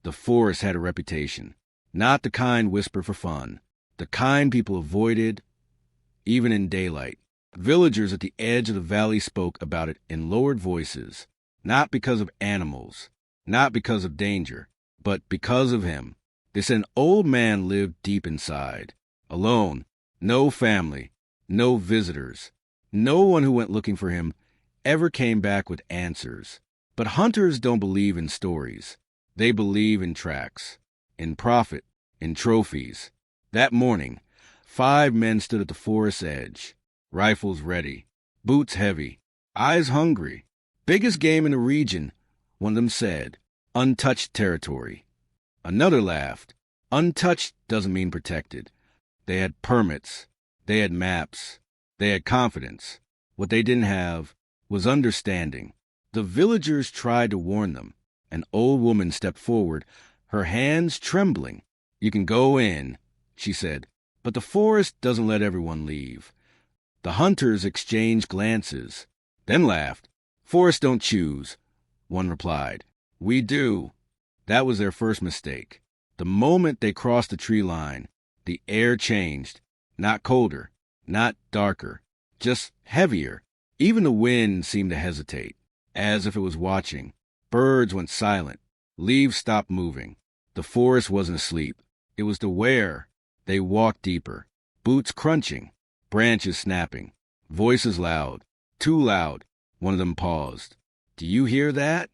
The forest had a reputation. Not the kind whispered for fun. The kind people avoided, even in daylight. Villagers at the edge of the valley spoke about it in lowered voices, not because of animals, not because of danger, but because of him. They said an old man lived deep inside, alone, no family, no visitors. No one who went looking for him ever came back with answers. But hunters don't believe in stories. They believe in tracks, in profit, in trophies. That morning, 5 men stood at the forest's edge, rifles ready, boots heavy, eyes hungry. Biggest game in the region, one of them said. Untouched territory. Another laughed. Untouched doesn't mean protected. They had permits. They had maps. They had confidence. What they didn't have was understanding. The villagers tried to warn them. An old woman stepped forward, her hands trembling. "You can go in," she said, "but the forest doesn't let everyone leave." The hunters exchanged glances, then laughed. "Forests don't choose," one replied. "We do." That was their first mistake. The moment they crossed the tree line, the air changed. Not colder, not darker, just heavier. Even the wind seemed to hesitate, as if it was watching. Birds went silent. Leaves stopped moving. The forest wasn't asleep. It was aware. They walked deeper. Boots crunching. Branches snapping. Voices loud. Too loud. One of them paused. "Do you hear that?"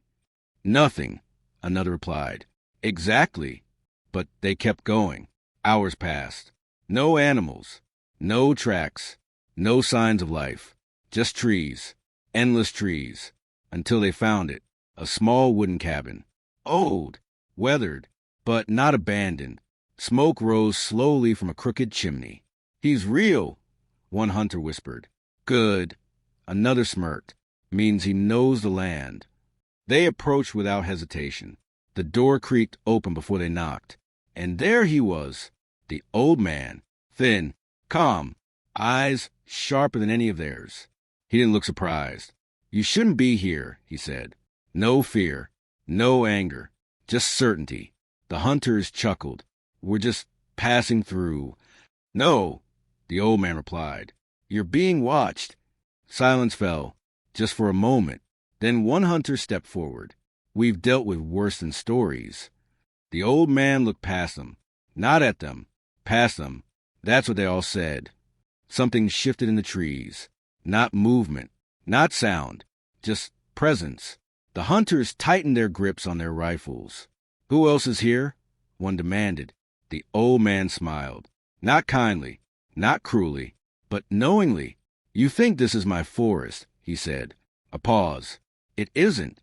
"Nothing," another replied. "Exactly." But they kept going. Hours passed. No animals. No tracks. No signs of life. Just trees. Endless trees. Until they found it. A small wooden cabin. Old. Weathered. But not abandoned. Smoke rose slowly from a crooked chimney. "He's real," one hunter whispered. "Good." Another smirked. "Means he knows the land." They approached without hesitation. The door creaked open before they knocked. And there he was, the old man, thin, calm, eyes sharper than any of theirs. He didn't look surprised. "You shouldn't be here," he said. No fear, no anger, just certainty. The hunters chuckled. "We're just passing through." "No," the old man replied. "You're being watched." Silence fell, just for a moment. Then one hunter stepped forward. "We've dealt with worse than stories." The old man looked past them. Not at them. Past them. That's what they all said. Something shifted in the trees. Not movement. Not sound. Just presence. The hunters tightened their grips on their rifles. "Who else is here?" one demanded. The old man smiled. Not kindly. Not cruelly. But knowingly. "You think this is my forest," he said. A pause. "It isn't."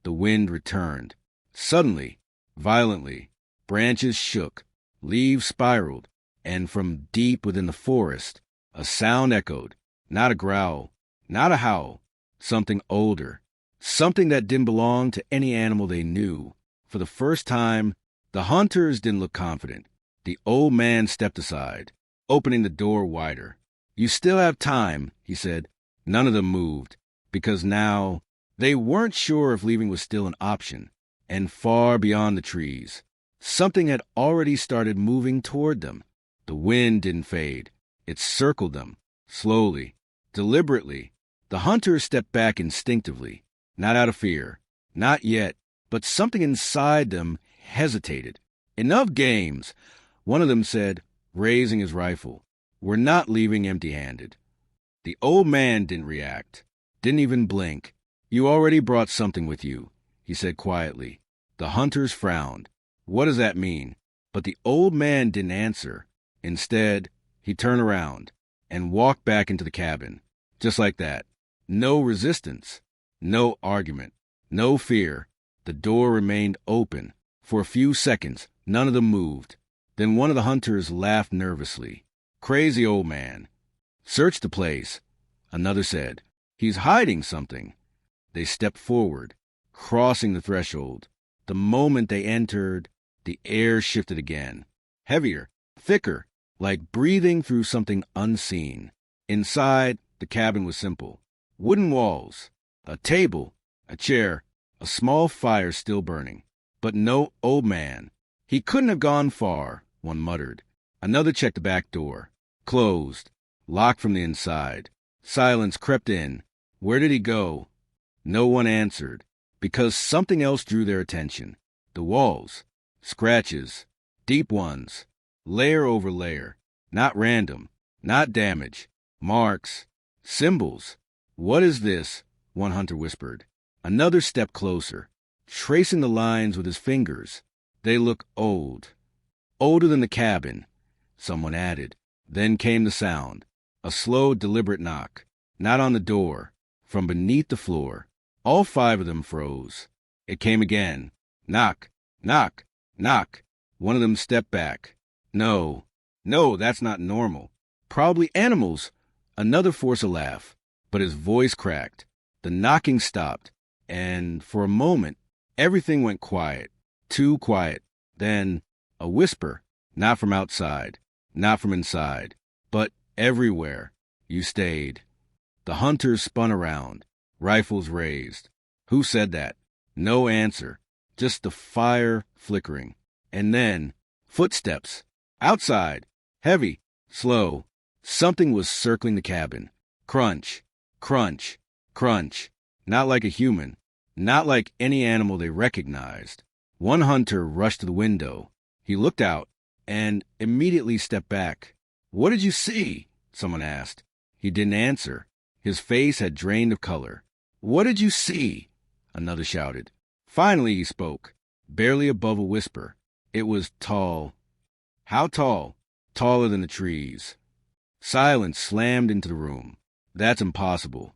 The wind returned. Suddenly. Violently. Branches shook. Leaves spiraled. And from deep within the forest, a sound echoed. Not a growl. Not a howl. Something older. Something that didn't belong to any animal they knew. For the first time, the hunters didn't look confident. The old man stepped aside, opening the door wider. "You still have time," he said. None of them moved, because now they weren't sure if leaving was still an option. And far beyond the trees, something had already started moving toward them. The wind didn't fade. It circled them, slowly, deliberately. The hunters stepped back instinctively, not out of fear, not yet, but something inside them hesitated. "Enough games," one of them said, raising his rifle. "We're not leaving empty-handed." The old man didn't react, didn't even blink. "You already brought something with you," he said quietly. The hunters frowned. What does that mean? But the old man didn't answer. Instead, he turned around and walked back into the cabin. Just like that. No resistance. No argument. No fear. The door remained open. For a few seconds, none of them moved. Then one of the hunters laughed nervously. "Crazy old man." "Search the place," another said. "He's hiding something." They stepped forward, crossing the threshold. The moment they entered, the air shifted again. Heavier, thicker, like breathing through something unseen. Inside, the cabin was simple. Wooden walls, a table, a chair, a small fire still burning. But no old man. He couldn't have gone far, one muttered. Another checked the back door. Closed. Locked from the inside. Silence crept in. Where did he go? No one answered, because something else drew their attention. The walls. Scratches. Deep ones. Layer over layer. Not random. Not damage. Marks. Symbols. What is this? One hunter whispered. Another stepped closer, tracing the lines with his fingers. They look old. Older than the cabin, someone added. Then came the sound. A slow, deliberate knock. Not on the door. From beneath the floor. All 5 of them froze. It came again. Knock, knock, knock. One of them stepped back. No, that's not normal. Probably animals. Another forced a laugh, but his voice cracked. The knocking stopped, and for a moment, everything went quiet. Too quiet. Then, a whisper. Not from outside, not from inside, but everywhere. You stayed. The hunters spun around, rifles raised. Who said that? No answer. Just the fire flickering. And then, footsteps. Outside. Heavy. Slow. Something was circling the cabin. Crunch. Crunch. Crunch. Not like a human. Not like any animal they recognized. One hunter rushed to the window. He looked out and immediately stepped back. What did you see? Someone asked. He didn't answer. His face had drained of color. What did you see? Another shouted. Finally he spoke, barely above a whisper. It was tall. How tall? Taller than the trees. Silence slammed into the room. That's impossible.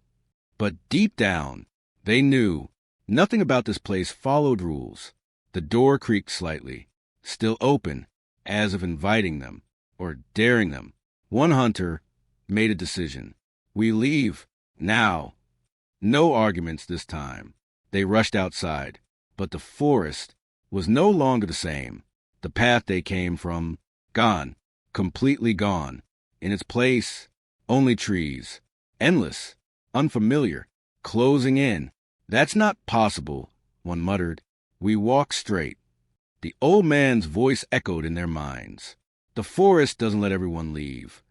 But deep down, they knew. Nothing about this place followed rules. The door creaked slightly, still open, as if inviting them, or daring them. One hunter made a decision. We leave, now. No arguments this time. They rushed outside, but the forest was no longer the same. The path they came from, gone, completely gone. In its place, only trees. Endless, unfamiliar, closing in. That's not possible, one muttered. We walk straight. The old man's voice echoed in their minds. The forest doesn't let everyone leave.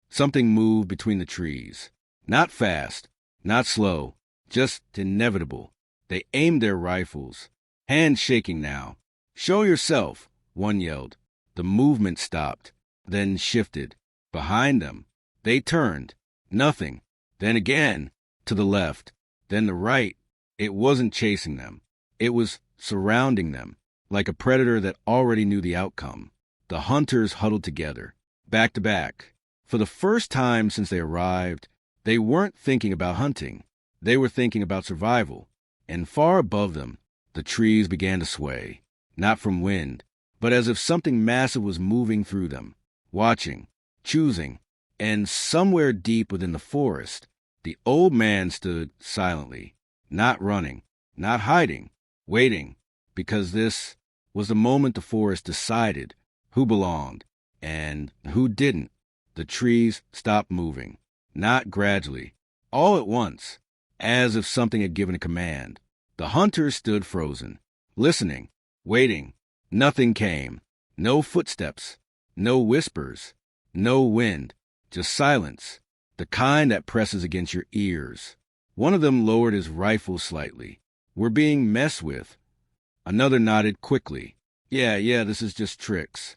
Something moved between the trees. Not fast, not slow, just inevitable. They aimed their rifles, hands shaking now. Show yourself, one yelled. The movement stopped, then shifted. Behind them, they turned. Nothing. Then again, to the left, then the right. It wasn't chasing them. It was surrounding them, like a predator that already knew the outcome. The hunters huddled together, back to back. For the first time since they arrived, they weren't thinking about hunting. They were thinking about survival. And far above them, the trees began to sway, not from wind, but as if something massive was moving through them, watching, choosing. And somewhere deep within the forest, the old man stood silently, not running, not hiding, waiting, because this was the moment the forest decided who belonged and who didn't. The trees stopped moving, not gradually, all at once, as if something had given a command. The hunters stood frozen, listening, waiting. Nothing came. No footsteps, no whispers, no wind, just silence, the kind that presses against your ears. One of them lowered his rifle slightly. We're being messed with. Another nodded quickly. Yeah, this is just tricks.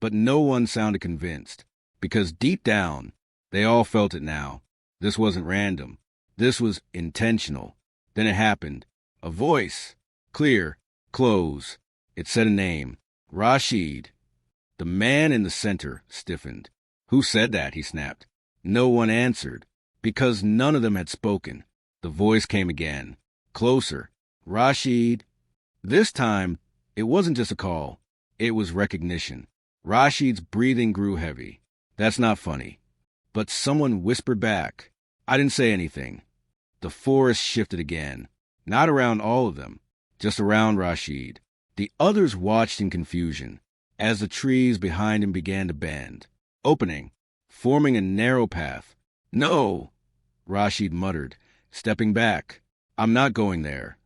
But no one sounded convinced, because deep down, they all felt it now. This wasn't random. This was intentional. Then it happened. A voice. Clear. Close. It said a name. Rashid. The man in the center stiffened. Who said that? He snapped. No one answered, because none of them had spoken. The voice came again. Closer. Rashid. This time, it wasn't just a call. It was recognition. Rashid's breathing grew heavy. That's not funny. But someone whispered back. I didn't say anything. The forest shifted again. Not around all of them, just around Rashid. The others watched in confusion as the trees behind him began to bend, opening, forming a narrow path. No, Rashid muttered, stepping back. I'm not going there.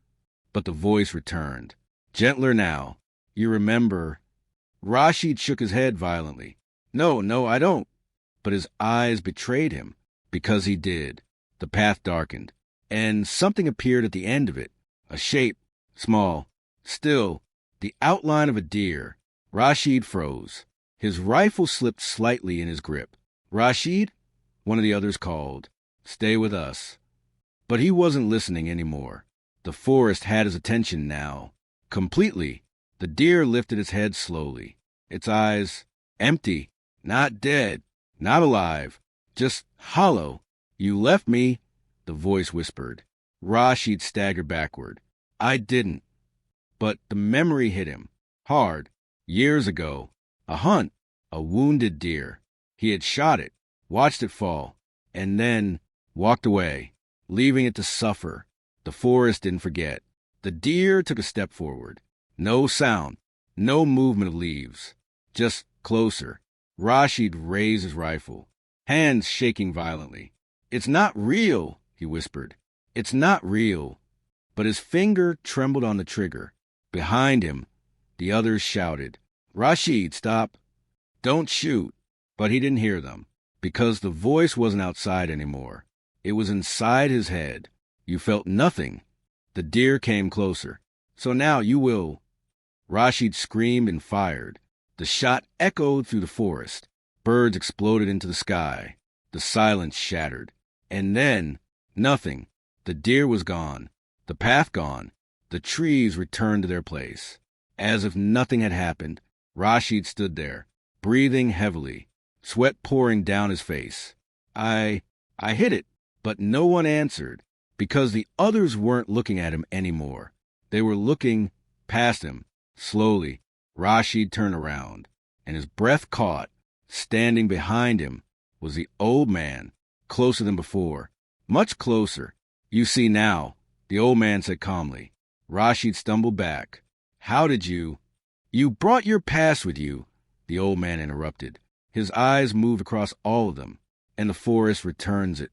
But the voice returned. Gentler now. You remember. Rashid shook his head violently. No, I don't. But his eyes betrayed him, because he did. The path darkened, and something appeared at the end of it. A shape, small, still, the outline of a deer. Rashid froze. His rifle slipped slightly in his grip. Rashid? One of the others called. Stay with us. But he wasn't listening anymore. The forest had his attention now. Completely. The deer lifted its head slowly. Its eyes empty, not dead, not alive, just hollow. You left me, the voice whispered. Rashid staggered backward. I didn't. But the memory hit him. Hard. Years ago. A hunt. A wounded deer. He had shot it, watched it fall, and then walked away, leaving it to suffer. The forest didn't forget. The deer took a step forward. No sound. No movement of leaves. Just closer. Rashid raised his rifle, hands shaking violently. It's not real, he whispered. It's not real. But his finger trembled on the trigger. Behind him, the others shouted, Rashid, stop. Don't shoot. But he didn't hear them, because the voice wasn't outside anymore. It was inside his head. You felt nothing. The deer came closer. So now you will. Rashid screamed and fired. The shot echoed through the forest. Birds exploded into the sky. The silence shattered. And then, nothing. The deer was gone. The path gone. The trees returned to their place. As if nothing had happened, Rashid stood there, breathing heavily, sweat pouring down his face. I hit it, but no one answered, because the others weren't looking at him anymore. They were looking past him. Slowly, Rashid turned around, and his breath caught. Standing behind him was the old man, closer than before, much closer. You see now, the old man said calmly. Rashid stumbled back. How did you? You brought your past with you, the old man interrupted. His eyes moved across all of them, and the forest returns it.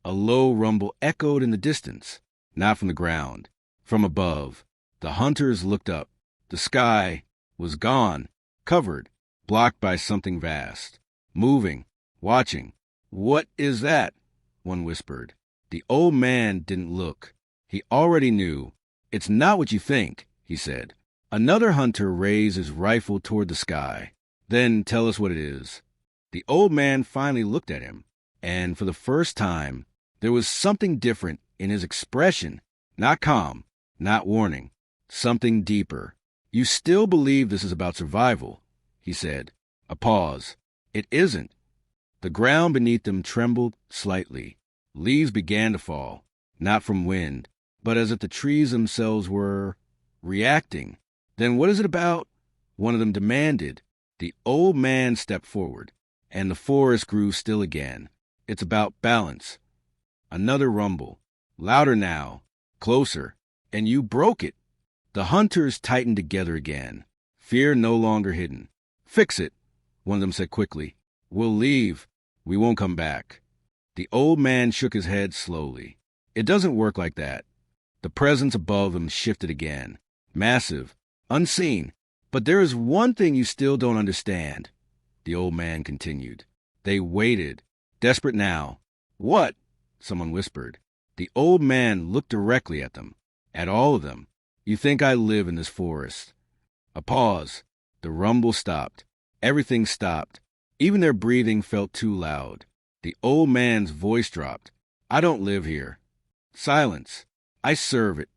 A low rumble echoed in the distance, not from the ground, from above. The hunters looked up. The sky was gone, covered, blocked by something vast, moving, watching. What is that? One whispered. The old man didn't look. He already knew. It's not what you think, he said. Another hunter raised his rifle toward the sky. Then tell us what it is. The old man finally looked at him, and for the first time, there was something different in his expression. Not calm, not warning, something deeper. You still believe this is about survival, he said. A pause. It isn't. The ground beneath them trembled slightly. Leaves began to fall, not from wind, but as if the trees themselves were reacting. Then what is it about? One of them demanded. The old man stepped forward, and the forest grew still again. It's about balance. Another rumble, louder now, closer, and you broke it. The hunters tightened together again, fear no longer hidden. Fix it, one of them said quickly. We'll leave. We won't come back. The old man shook his head slowly. It doesn't work like that. The presence above them shifted again, massive, unseen. But there is one thing you still don't understand, the old man continued. They waited, desperate now. What? Someone whispered. The old man looked directly at them, at all of them. You think I live in this forest? A pause. The rumble stopped. Everything stopped. Even their breathing felt too loud. The old man's voice dropped. I don't live here. Silence. I serve it.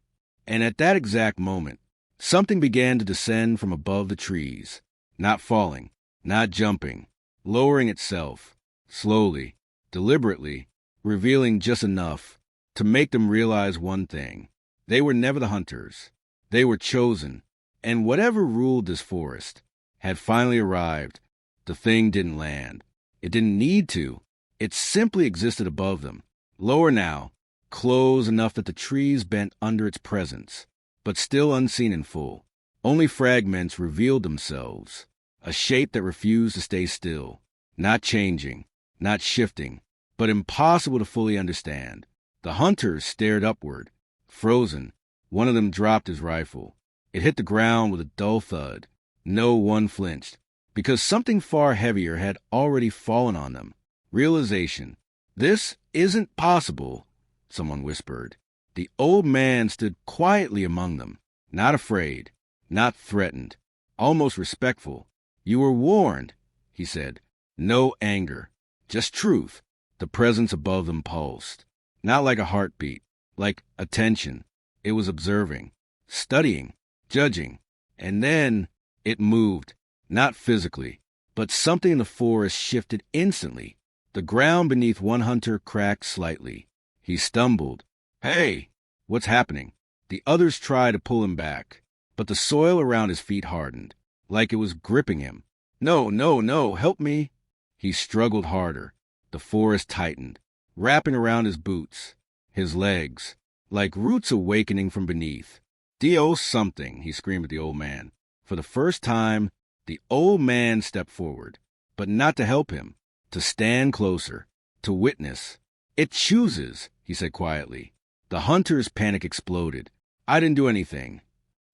And at that exact moment, something began to descend from above the trees, not falling, not jumping, lowering itself, slowly, deliberately, revealing just enough to make them realize one thing. They were never the hunters. They were chosen, and whatever ruled this forest had finally arrived. The thing didn't land. It didn't need to. It simply existed above them, lower now, close enough that the trees bent under its presence, but still unseen in full. Only fragments revealed themselves, a shape that refused to stay still, not changing, not shifting, but impossible to fully understand. The hunters stared upward, frozen. One of them dropped his rifle. It hit the ground with a dull thud. No one flinched, because something far heavier had already fallen on them. Realization. This isn't possible, someone whispered. The old man stood quietly among them, not afraid, not threatened, almost respectful. You were warned, he said. No anger, just truth. The presence above them pulsed. Not like a heartbeat, like attention. It was observing, studying, judging. And then it moved, not physically, but something in the forest shifted instantly. The ground beneath one hunter cracked slightly. He stumbled. Hey, what's happening? The others tried to pull him back, but the soil around his feet hardened, like it was gripping him. No, no, no, help me. He struggled harder. The forest tightened, wrapping around his boots, his legs, like roots awakening from beneath. Dios something, he screamed at the old man. For the first time, the old man stepped forward, but not to help him, to stand closer, to witness. It chooses, he said quietly. The hunter's panic exploded. I didn't do anything.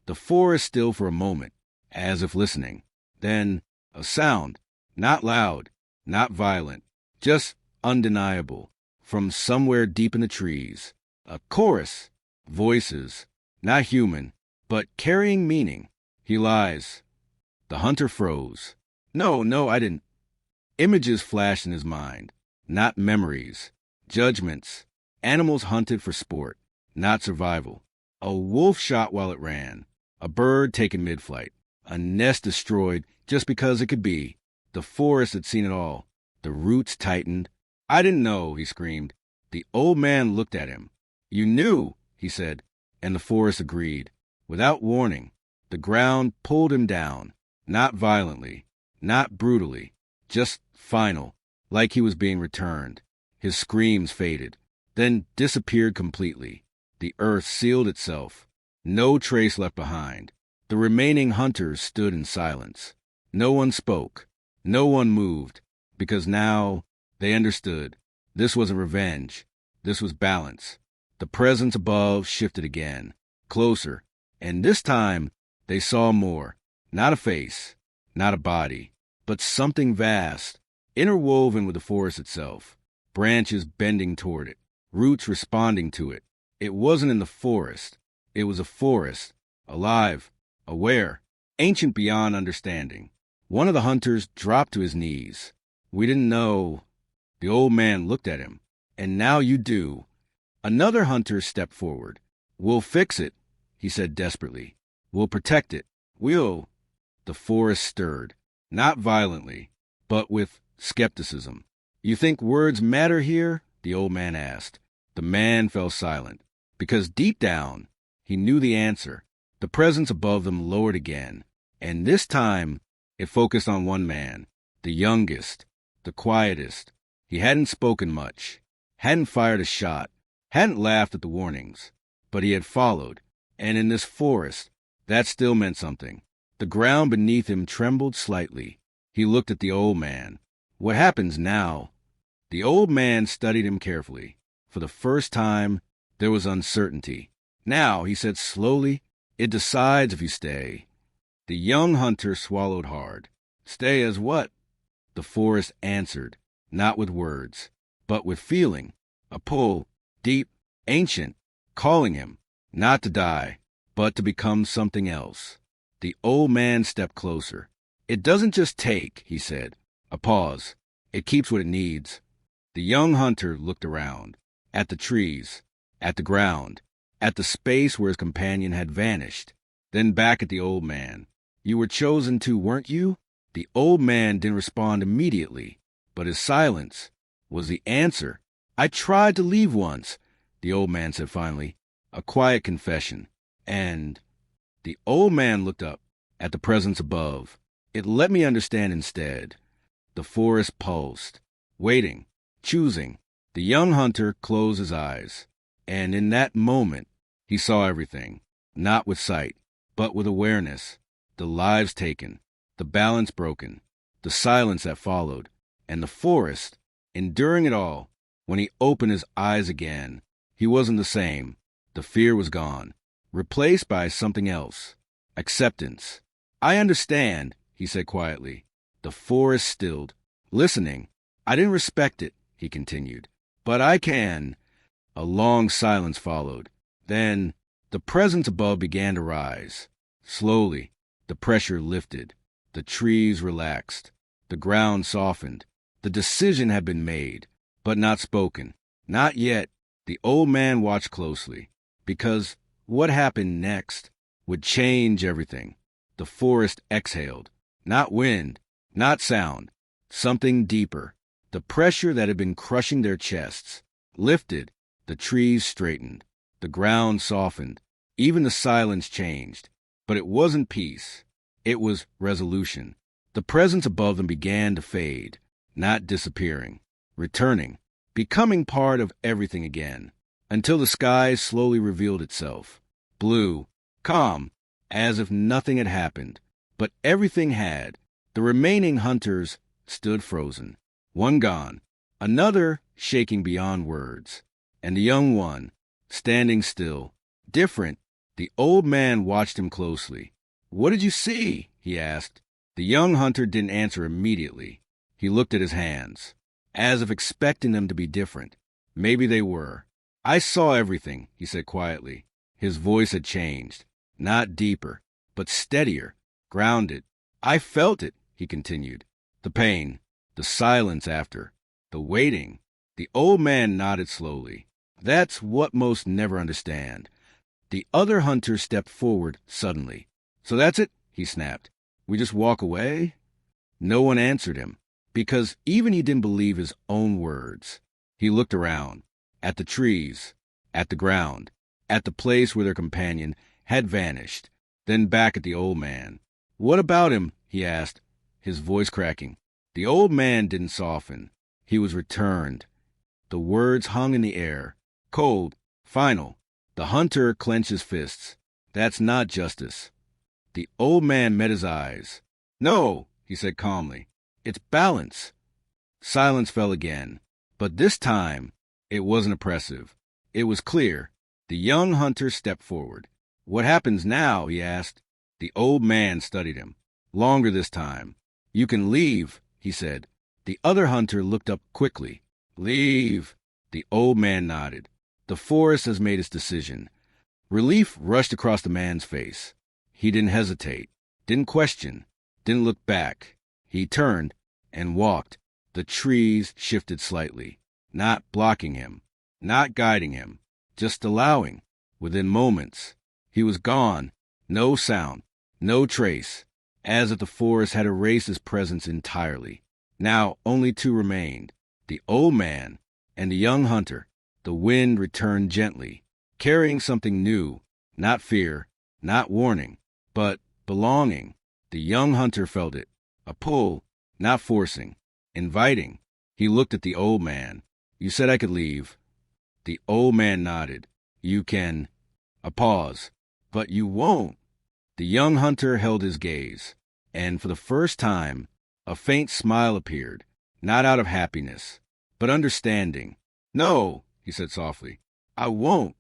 The forest still for a moment, as if listening. Then, a sound, not loud, not violent, just undeniable, from somewhere deep in the trees. A chorus, voices, not human, but carrying meaning. He lies. The hunter froze. No, no, I didn't. Images flashed in his mind, not memories, judgments, animals hunted for sport, not survival. A wolf shot while it ran, a bird taken mid-flight, a nest destroyed just because it could be. The forest had seen it all. The roots tightened. I didn't know, he screamed. The old man looked at him. You knew, he said, and the forest agreed. Without warning, the ground pulled him down, not violently, not brutally, just final, like he was being returned. His screams faded, then disappeared completely. The earth sealed itself. No trace left behind. The remaining hunters stood in silence. No one spoke. No one moved, because now they understood. This wasn't revenge. This was balance. The presence above shifted again, closer, and this time they saw more. Not a face, not a body, but something vast, interwoven with the forest itself, branches bending toward it, roots responding to it. It wasn't in the forest. It was a forest, alive, aware, ancient beyond understanding. One of the hunters dropped to his knees. We didn't know. The old man looked at him. And now you do. Another hunter stepped forward. We'll fix it, he said desperately. We'll protect it. We'll. The forest stirred, not violently, but with skepticism. You think words matter here? The old man asked. The man fell silent, because deep down, he knew the answer. The presence above them lowered again, and this time it focused on one man, the youngest, the quietest. He hadn't spoken much, hadn't fired a shot, hadn't laughed at the warnings, but he had followed, and in this forest, that still meant something. The ground beneath him trembled slightly. He looked at the old man. What happens now? The old man studied him carefully. For the first time, there was uncertainty. Now, he said slowly, it decides if you stay. The young hunter swallowed hard. Stay as what? The forest answered, not with words, but with feeling. A pull, deep, ancient, calling him, not to die, but to become something else. The old man stepped closer. It doesn't just take, he said. A pause. It keeps what it needs. The young hunter looked around, at the trees, at the ground, at the space where his companion had vanished, then back at the old man. You were chosen to, weren't you? The old man didn't respond immediately, but his silence was the answer. I tried to leave once, the old man said finally, a quiet confession. And the old man looked up at the presence above. It let me understand instead. The forest pulsed, waiting, choosing. The young hunter closed his eyes, and in that moment, he saw everything, not with sight, but with awareness. The lives taken, the balance broken, the silence that followed, and the forest, enduring it all. When he opened his eyes again, he wasn't the same. The fear was gone, replaced by something else. acceptance. I understand, he said quietly. The forest stilled, listening. I didn't respect it, he continued. But I can. A long silence followed. Then the presence above began to rise. Slowly, the pressure lifted. The trees relaxed. The ground softened. The decision had been made, but not spoken. Not yet. The old man watched closely, because what happened next would change everything. The forest exhaled. Not wind, not sound. Something deeper. The pressure that had been crushing their chests lifted. The trees straightened. The ground softened. Even the silence changed. But it wasn't peace. It was resolution. The presence above them began to fade, not disappearing, returning, becoming part of everything again, until the sky slowly revealed itself. Blue, calm, as if nothing had happened. But everything had. The remaining hunters stood frozen. One gone, another shaking beyond words, and the young one, standing still, different. The old man watched him closely. "What did you see?" he asked. The young hunter didn't answer immediately. He looked at his hands, as if expecting them to be different. Maybe they were. "I saw everything," he said quietly. His voice had changed, not deeper, but steadier, grounded. "I felt it," he continued. "The pain, the silence after, the waiting." The old man nodded slowly. "That's what most never understand." The other hunter stepped forward suddenly. "So that's it?" he snapped. "We just walk away?" No one answered him, because even he didn't believe his own words. He looked around, at the trees, at the ground, at the place where their companion had vanished, then back at the old man. "What about him?" he asked, his voice cracking. The old man didn't soften. He was returned. The words hung in the air, cold, final. The hunter clenched his fists. "That's not justice." The old man met his eyes. "No," he said calmly. "It's balance." Silence fell again, but this time it wasn't oppressive. It was clear. The young hunter stepped forward. "What happens now?" he asked. The old man studied him. Longer this time. "You can leave," he said. The other hunter looked up quickly. "Leave." The old man nodded. "The forest has made its decision." Relief rushed across the man's face. He didn't hesitate, didn't question, didn't look back. He turned and walked. The trees shifted slightly, not blocking him, not guiding him, just allowing. Within moments, he was gone. No sound, no trace, as if the forest had erased his presence entirely. Now only two remained, the old man and the young hunter. The wind returned gently, carrying something new, not fear, not warning, but belonging. The young hunter felt it, a pull, not forcing, inviting. He looked at the old man. "You said I could leave." The old man nodded. "You can." A pause. "But you won't." The young hunter held his gaze, and for the first time, a faint smile appeared, not out of happiness, but understanding. "No," he said softly. "I won't."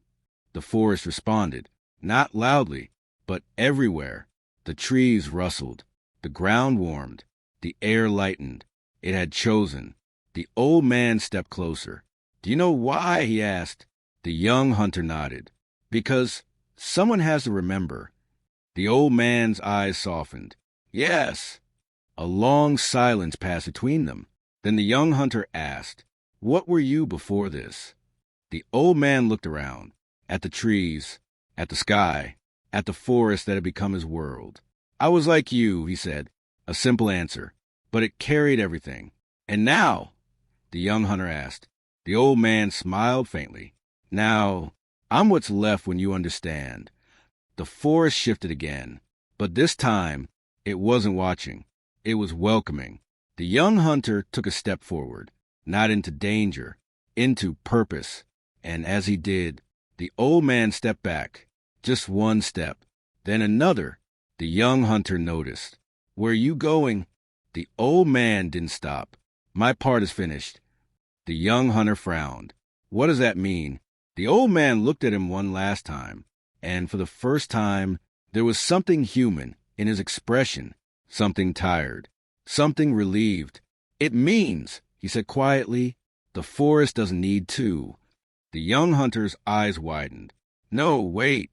The forest responded, not loudly, but everywhere. The trees rustled. The ground warmed. The air lightened. It had chosen. The old man stepped closer. "Do you know why?" he asked. The young hunter nodded. "Because someone has to remember." The old man's eyes softened. "Yes." A long silence passed between them. Then the young hunter asked, "What were you before this?" The old man looked around, at the trees, at the sky, at the forest that had become his world. "I was like you," he said, a simple answer, but it carried everything. "And now?" the young hunter asked. The old man smiled faintly. "Now, I'm what's left when you understand." The forest shifted again, but this time it wasn't watching. It was welcoming. The young hunter took a step forward, not into danger, into purpose. And as he did, the old man stepped back, just one step, then another. The young hunter noticed. "Where are you going?" The old man didn't stop. "My part is finished." The young hunter frowned. "What does that mean?" The old man looked at him one last time, and for the first time, There was something human in his expression, something tired, something relieved. "It means," he said quietly, "the forest doesn't need two." The young hunter's eyes widened. "No, wait."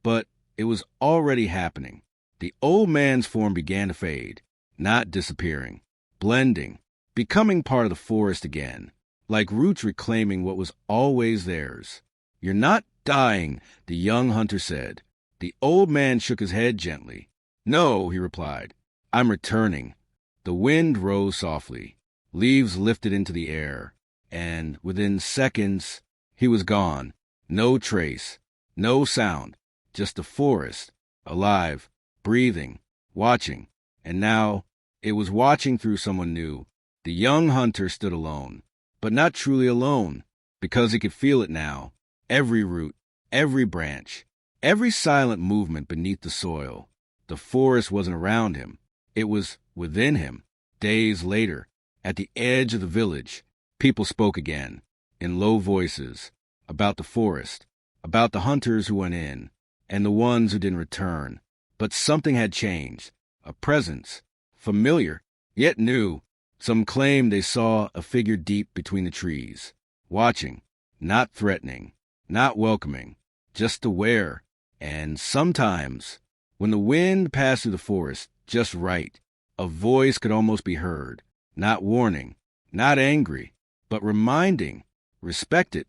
But it was already happening. The old man's form began to fade, not disappearing, blending, becoming part of the forest again, like roots reclaiming what was always theirs. "You're not dying," the young hunter said. The old man shook his head gently. "No," he replied, "I'm returning." The wind rose softly. Leaves lifted into the air, and within seconds, he was gone. No trace, no sound, just the forest, alive, breathing, watching. And now it was watching through someone new. The young hunter stood alone, but not truly alone, because he could feel it now. Every root, every branch, every silent movement beneath the soil. The forest wasn't around him. It was within him. Days later, at the edge of the village, people spoke again, in low voices, about the forest, about the hunters who went in, and the ones who didn't return. But something had changed. A presence, familiar, yet new. Some claimed they saw a figure deep between the trees, watching, not threatening, not welcoming, just aware. And sometimes, when the wind passed through the forest just right, a voice could almost be heard, not warning, not angry, but reminding, respect it,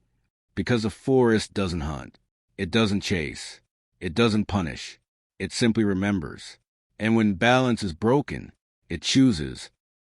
because the forest doesn't hunt, it doesn't chase, it doesn't punish, it simply remembers. And when balance is broken, it chooses,